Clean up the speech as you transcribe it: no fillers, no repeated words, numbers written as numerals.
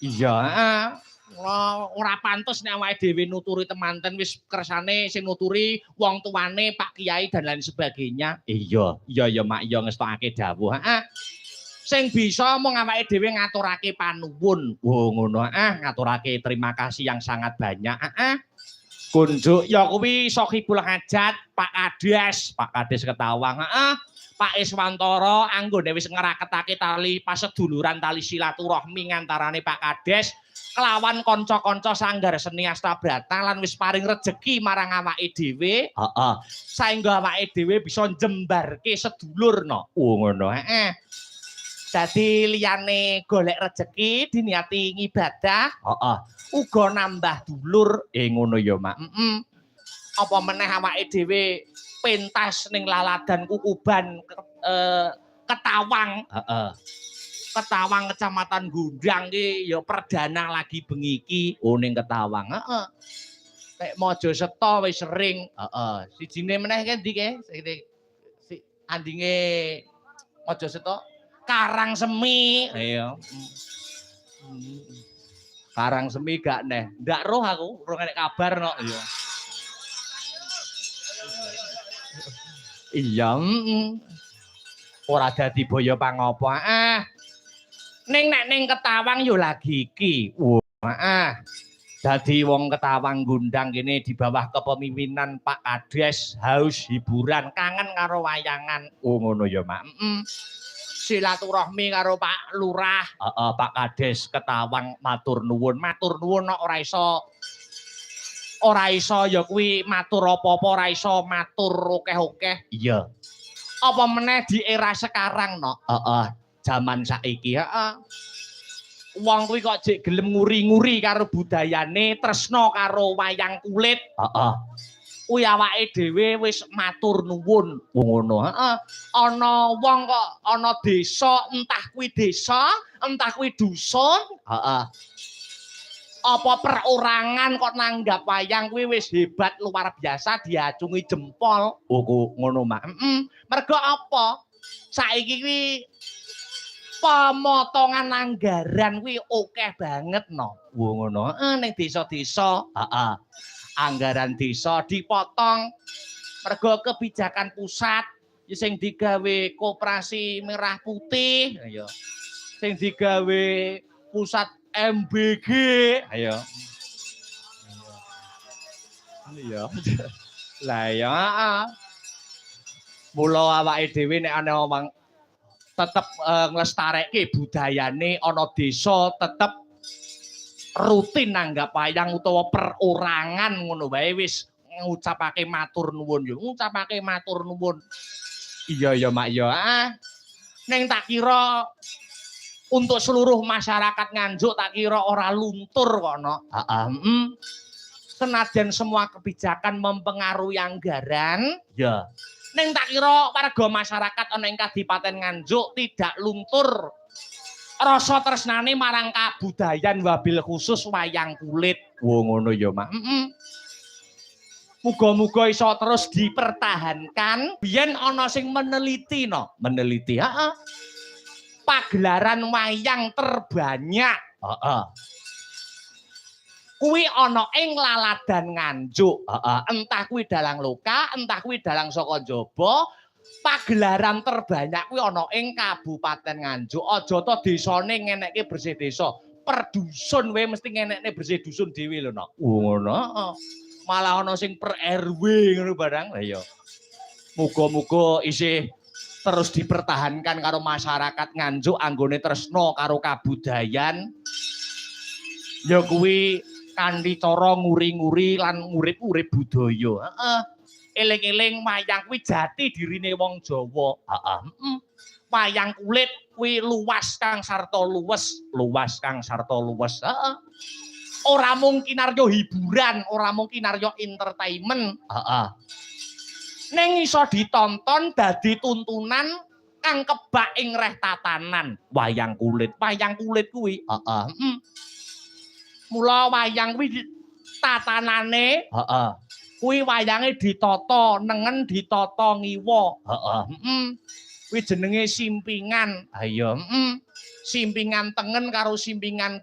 Iya, heeh. Ora pantes nek awake dhewe nuturi temanten wis kersane sing nuturi wong tuane, Pak Kiai dan lain sebagainya. Iya, iya Mak, iya ngestokake dawuh. Heeh. Sing bisa mung awake dhewe ngaturake panuwun. Oh ngono, heeh, ngaturake terima kasih yang sangat banyak. Heeh. Kunjuk ya kuwi Sohibul Hajat, Pak Kades, Pak Kades Ketawang, heeh. Pak Iswantara anggone wis ngraketake tali paseduluran tali silaturahmi ngantarane Pak Kades kelawan kanca-kanca sanggar seni Astabrata lan wis paring rejeki marang awake dhewe. Heeh. Saengga awake dhewe bisa njembarke sedulur no. Oh ngono, heeh. Dadi liyane golek rejeki diniati ngibadah, heeh. Uga nambah dulur. Ngono ya, Mak. Heeh. Apa meneh awake dhewe pentas ning laladan Kukuban Ketawang, heeh. Ketawang Kecamatan Gundang ki ya perdana lagi bengi iki oh ning Ketawang, heeh. Nek Mojoseto wis sering, heeh. Sijine meneh ki ndi ke? Si andinge Mojoseto Karangsemi, iya. Karangsemi gak neh. Ndak roh aku, ora enek kabar no. Iya. Iya, ora dadi boyo pangopo. Nek ning Ketawang yo lagi iki. Heeh. Dadi wong Ketawang Gundang kene di bawah kepemimpinan Pak Kades haus hiburan, kangen karo wayangan. Oh ngono ya, Mak. Silaturahmi karo Pak Lurah, heeh, Pak Kades Ketawang matur nuwun. Matur nuwun kok ora iso ya kuwi matur apa-apa, ora iso matur akeh-akeh. Iya. Apa meneh di era sekarang no, heeh, jaman saiki, heeh. Wong kuwi kok jek gelem nguri-nguri karo budayane, tresna karo wayang kulit, heeh. Kuwi awake dhewe wis matur nuwun. Ngono, heeh. Ana wong kok ana desa, entah kuwi desa, entah kuwi dusun, heeh. Apa perorangan kok nanggap wayang kuwi wis hebat luar biasa diacungi jempol. Oh, ngono, Mak. Mergo apa? Saiki kuwi pemotongan anggaran kuwi akeh banget no. Ngono. Heeh, ning desa-desa, heeh. Anggaran desa dipotong mergo kebijakan pusat sing digawe Koperasi Merah Putih, ayo. Sing digawe pusat MBG, ayo. Iya. Lah ya, heeh. Mula awake dhewe nek ana omong tetep nglestarekke budayane ana desa tetep rutin nanggap wayang utawa perorangan ngono wae wis ngucapake matur nuwun yo ngucapake matur nuwun. Iya ya Mak ya. Ning tak kira untuk seluruh masyarakat Nganjuk tak kira ora luntur kok no. Heeh. Senajan semua kebijakan mempengaruhi anggaran, ya. Ning tak kira warga masyarakat ana ing Kadipaten Nganjuk tidak luntur rasa tresnane marang kabudayan wabil khusus wayang kulit. Wo ngono ya, Mak. Muga-muga iso terus dipertahankan. Biyen ana sing meneliti no, meneliti. Heeh. Pagelaran wayang terbanyak, heeh. Kuwi ana ing laladan Nganjuk, heeh. Entah kuwi dalang loka, entah kuwi dalang saka njaba. Pagelaran terbanyak kuwi ana ing Kabupaten Nganjuk. Aja to desane ngenekke bersih desa. Per dusun wae mesti ngenekne bersih dusun dhewe lho, no. Ngono, heeh. Malah ana sing per RW ngono barang. Lah iya. Muga-muga isih terus dipertahankan karo masyarakat Nganjuk anggone tresna karo kabudayan. Ya kuwi kanthi cara nguri-nguri lan ngurip-urip budaya. Heeh. Eling-eling wayang kuwi jati dirine wong Jawa. Heeh. Wayang kulit kuwi luas kang sarta luwes, luas kang sarta luwes. Heeh. Ora mung kinarya hiburan, ora mung kinarya entertainment, heeh. Ning iso ditonton dadi tuntunan kang kebak ing reh tatanan. Wayang kulit kuwi, heeh. Mula wayang kuwi tatanane, heeh. Kuwi wayange ditata nengen ditata ngiwa, heeh. Kuwi jenenge simpingan. Ha iya, Simpingan tengen karo simpingan